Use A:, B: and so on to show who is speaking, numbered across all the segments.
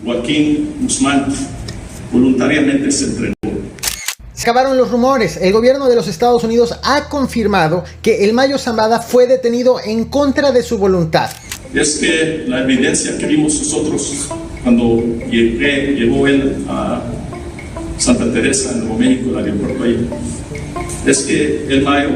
A: Joaquín Guzmán voluntariamente se entregó.
B: Se acabaron los rumores. El gobierno de los Estados Unidos ha confirmado que el Mayo Zambada fue detenido en contra de su voluntad.
A: Es que la evidencia que vimos nosotros cuando llegó él a Santa Teresa, en Nuevo México, el aeropuerto ahí, es que el Mayo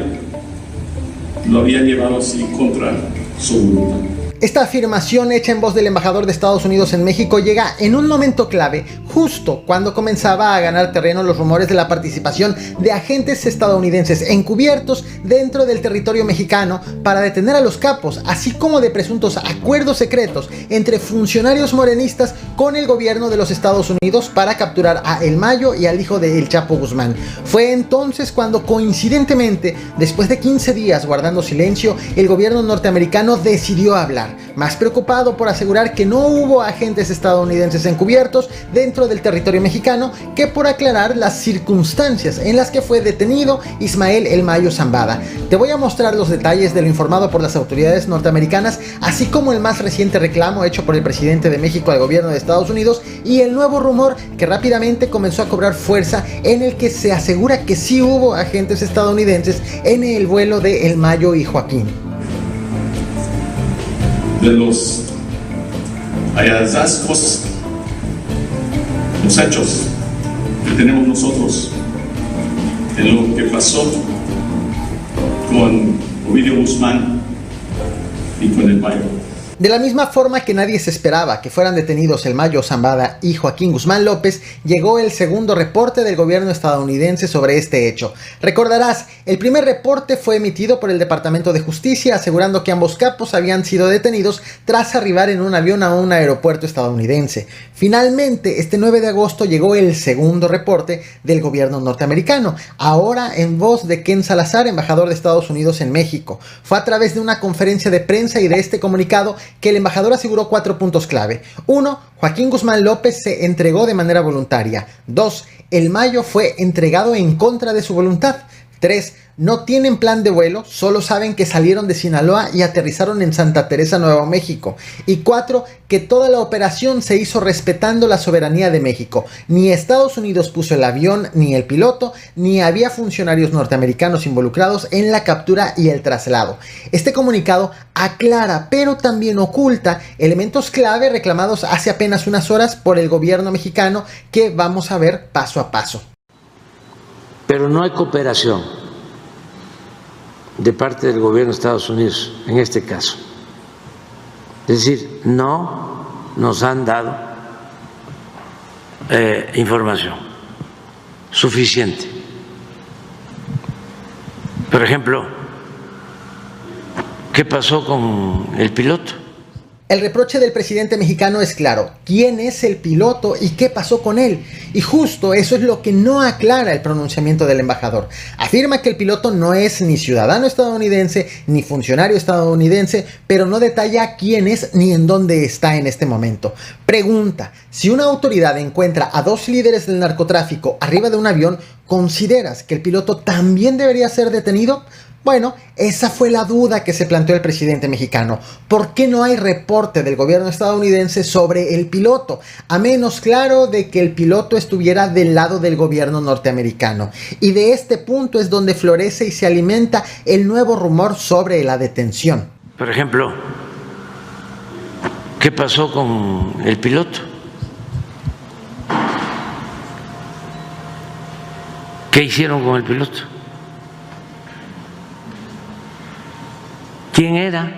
A: lo había llevado así contra su voluntad.
B: Esta afirmación hecha en voz del embajador de Estados Unidos en México llega en un momento clave, justo cuando comenzaba a ganar terreno los rumores de la participación de agentes estadounidenses encubiertos dentro del territorio mexicano para detener a los capos, así como de presuntos acuerdos secretos entre funcionarios morenistas con el gobierno de los Estados Unidos para capturar a El Mayo y al hijo de El Chapo Guzmán. Fue entonces cuando, coincidentemente, después de 15 días guardando silencio, el gobierno norteamericano decidió hablar, más preocupado por asegurar que no hubo agentes estadounidenses encubiertos dentro del territorio mexicano que por aclarar las circunstancias en las que fue detenido Ismael El Mayo Zambada. Te voy a mostrar los detalles de lo informado por las autoridades norteamericanas, así como el más reciente reclamo hecho por el presidente de México al gobierno de Estados Unidos y el nuevo rumor que rápidamente comenzó a cobrar fuerza, en el que se asegura que sí hubo agentes estadounidenses en el vuelo de El Mayo y Joaquín.
A: De los hallazgos, los hechos que tenemos nosotros en lo que pasó con Ovidio Guzmán y con El Mayo.
B: De la misma forma que nadie se esperaba que fueran detenidos El Mayo Zambada y Joaquín Guzmán López, llegó el segundo reporte del gobierno estadounidense sobre este hecho. Recordarás, el primer reporte fue emitido por el Departamento de Justicia asegurando que ambos capos habían sido detenidos tras arribar en un avión a un aeropuerto estadounidense. Finalmente, este 9 de agosto llegó el segundo reporte del gobierno norteamericano, ahora en voz de Ken Salazar, embajador de Estados Unidos en México. Fue a través de una conferencia de prensa y de este comunicado que el embajador aseguró 4 puntos clave. 1. Joaquín Guzmán López se entregó de manera voluntaria. 2. El Mayo fue entregado en contra de su voluntad. 3. No tienen plan de vuelo, solo saben que salieron de Sinaloa y aterrizaron en Santa Teresa, Nuevo México. Y 4. Que toda la operación se hizo respetando la soberanía de México. Ni Estados Unidos puso el avión ni el piloto, ni había funcionarios norteamericanos involucrados en la captura y el traslado. Este comunicado aclara, pero también oculta, elementos clave reclamados hace apenas unas horas por el gobierno mexicano que vamos a ver paso a paso.
C: Pero no hay cooperación de parte del gobierno de Estados Unidos en este caso. Es decir, no nos han dado información suficiente. Por ejemplo, ¿qué pasó con el piloto?
B: El reproche del presidente mexicano es claro: ¿quién es el piloto y qué pasó con él? Y justo eso es lo que no aclara el pronunciamiento del embajador. Afirma que el piloto no es ni ciudadano estadounidense ni funcionario estadounidense, pero no detalla quién es ni en dónde está en este momento. Pregunta: si una autoridad encuentra a 2 líderes del narcotráfico arriba de un avión, ¿consideras que el piloto también debería ser detenido? Bueno, esa fue la duda que se planteó el presidente mexicano. ¿Por qué no hay reporte del gobierno estadounidense sobre el piloto? A menos, claro, de que el piloto estuviera del lado del gobierno norteamericano. Y de este punto es donde florece y se alimenta el nuevo rumor sobre la detención.
C: Por ejemplo, ¿qué pasó con el piloto? ¿Qué hicieron con el piloto? ¿Quién era?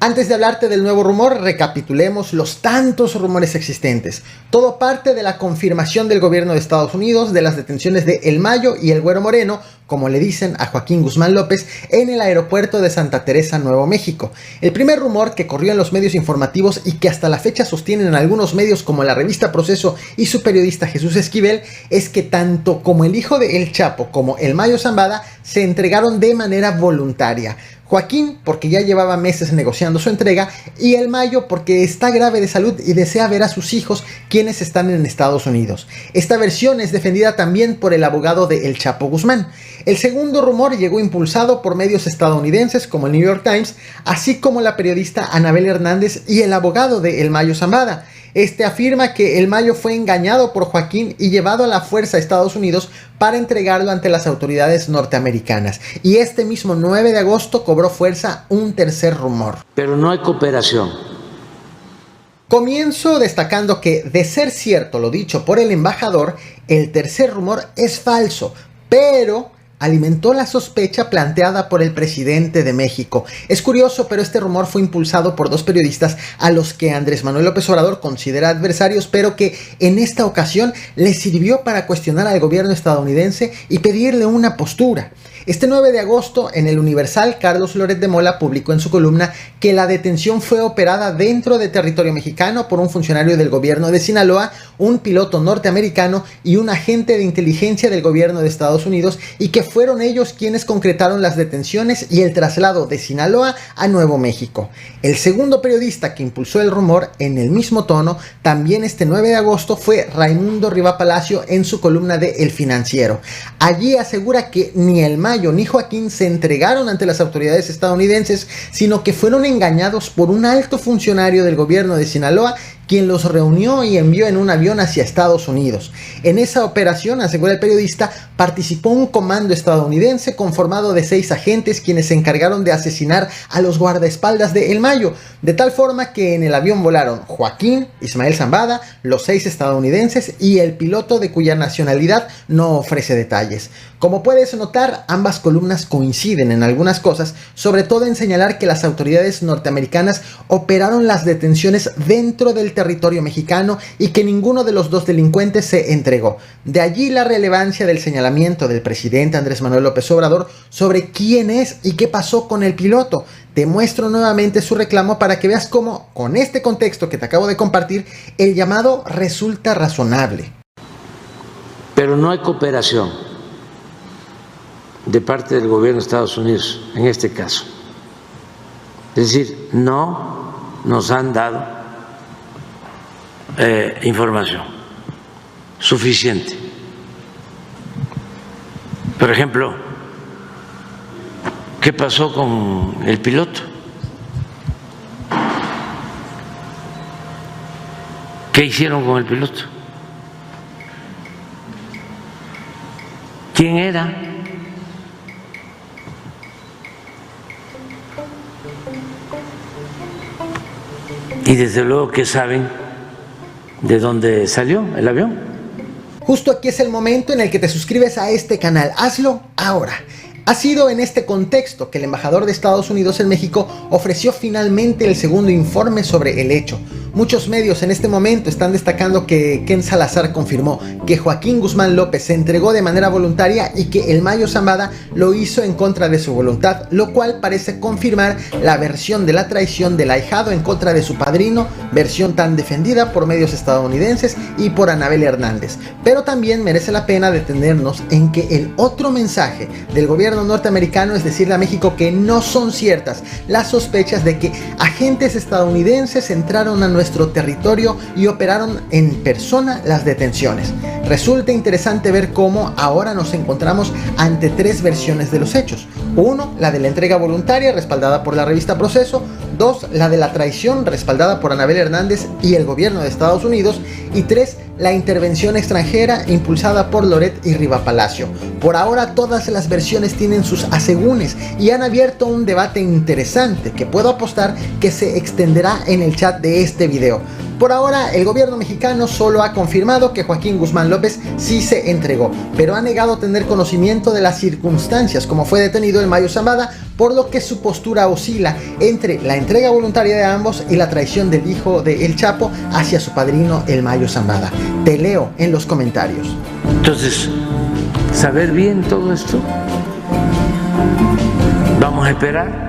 B: Antes de hablarte del nuevo rumor, recapitulemos los tantos rumores existentes. Todo parte de la confirmación del gobierno de Estados Unidos de las detenciones de El Mayo y el Güero Moreno, como le dicen a Joaquín Guzmán López, en el aeropuerto de Santa Teresa, Nuevo México. El primer rumor que corrió en los medios informativos y que hasta la fecha sostienen algunos medios como la revista Proceso y su periodista Jesús Esquivel es que tanto como el hijo de El Chapo como El Mayo Zambada se entregaron de manera voluntaria. Joaquín porque ya llevaba meses negociando su entrega y El Mayo porque está grave de salud y desea ver a sus hijos, quienes están en Estados Unidos. Esta versión es defendida también por el abogado de El Chapo Guzmán. El segundo rumor llegó impulsado por medios estadounidenses como el New York Times, así como la periodista Anabel Hernández y el abogado de El Mayo Zambada. Este afirma que el Mayo fue engañado por Joaquín y llevado a la fuerza a Estados Unidos para entregarlo ante las autoridades norteamericanas. Y este mismo 9 de agosto cobró fuerza un tercer rumor.
C: Pero no hay cooperación.
B: Comienzo destacando que, de ser cierto lo dicho por el embajador, el tercer rumor es falso, pero alimentó la sospecha planteada por el presidente de México. Es curioso, pero este rumor fue impulsado por dos periodistas a los que Andrés Manuel López Obrador considera adversarios, pero que en esta ocasión le sirvió para cuestionar al gobierno estadounidense y pedirle una postura. Este 9 de agosto, en el Universal, Carlos Loret de Mola publicó en su columna que la detención fue operada dentro de territorio mexicano por un funcionario del gobierno de Sinaloa, un piloto norteamericano y un agente de inteligencia del gobierno de Estados Unidos, y que fueron ellos quienes concretaron las detenciones y el traslado de Sinaloa a Nuevo México. El segundo periodista que impulsó el rumor en el mismo tono, también este 9 de agosto, fue Raimundo Riva Palacio en su columna de El Financiero. Allí asegura que ni el Mayo ni Joaquín se entregaron ante las autoridades estadounidenses, sino que fueron engañados por un alto funcionario del gobierno de Sinaloa, quien los reunió y envió en un avión hacia Estados Unidos. En esa operación, asegura el periodista, participó un comando estadounidense conformado de 6 agentes quienes se encargaron de asesinar a los guardaespaldas de El Mayo, de tal forma que en el avión volaron Joaquín, Ismael Zambada, los 6 estadounidenses y el piloto, de cuya nacionalidad no ofrece detalles. Como puedes notar, ambas columnas coinciden en algunas cosas, sobre todo en señalar que las autoridades norteamericanas operaron las detenciones dentro del territorio mexicano y que ninguno de los dos delincuentes se entregó. De allí la relevancia del señalamiento del presidente Andrés Manuel López Obrador sobre quién es y qué pasó con el piloto. Te muestro nuevamente su reclamo para que veas cómo, con este contexto que te acabo de compartir, el llamado resulta razonable.
C: Pero no hay cooperación de parte del gobierno de Estados Unidos en este caso. Es decir, no nos han dado información suficiente. Por ejemplo, ¿qué pasó con el piloto? ¿Qué hicieron con el piloto? ¿Quién era? Y desde luego que saben de dónde salió el avión.
B: Justo aquí es el momento en el que te suscribes a este canal. Hazlo ahora. Ha sido en este contexto que el embajador de Estados Unidos en México ofreció finalmente el segundo informe sobre el hecho. Muchos medios en este momento están destacando que Ken Salazar confirmó que Joaquín Guzmán López se entregó de manera voluntaria y que el Mayo Zambada lo hizo en contra de su voluntad, lo cual parece confirmar la versión de la traición del ahijado en contra de su padrino, versión tan defendida por medios estadounidenses y por Anabel Hernández. Pero también merece la pena detenernos en que el otro mensaje del gobierno norteamericano es decirle a México que no son ciertas las sospechas de que agentes estadounidenses entraron a nuestro territorio y operaron en persona las detenciones. Resulta interesante ver cómo ahora nos encontramos ante 3 versiones de los hechos. 1, la de la entrega voluntaria respaldada por la revista Proceso. 2, la de la traición respaldada por Anabel Hernández y el gobierno de Estados Unidos. Y 3, la intervención extranjera impulsada por Loret y Riva Palacio. Por ahora todas las versiones tienen sus asegúnes y han abierto un debate interesante que puedo apostar que se extenderá en el chat de este video. Por ahora, el gobierno mexicano solo ha confirmado que Joaquín Guzmán López sí se entregó, pero ha negado tener conocimiento de las circunstancias como fue detenido el Mayo Zambada, por lo que su postura oscila entre la entrega voluntaria de ambos y la traición del hijo de El Chapo hacia su padrino el Mayo Zambada. Te leo en los comentarios.
C: Entonces, saber bien todo esto, vamos a esperar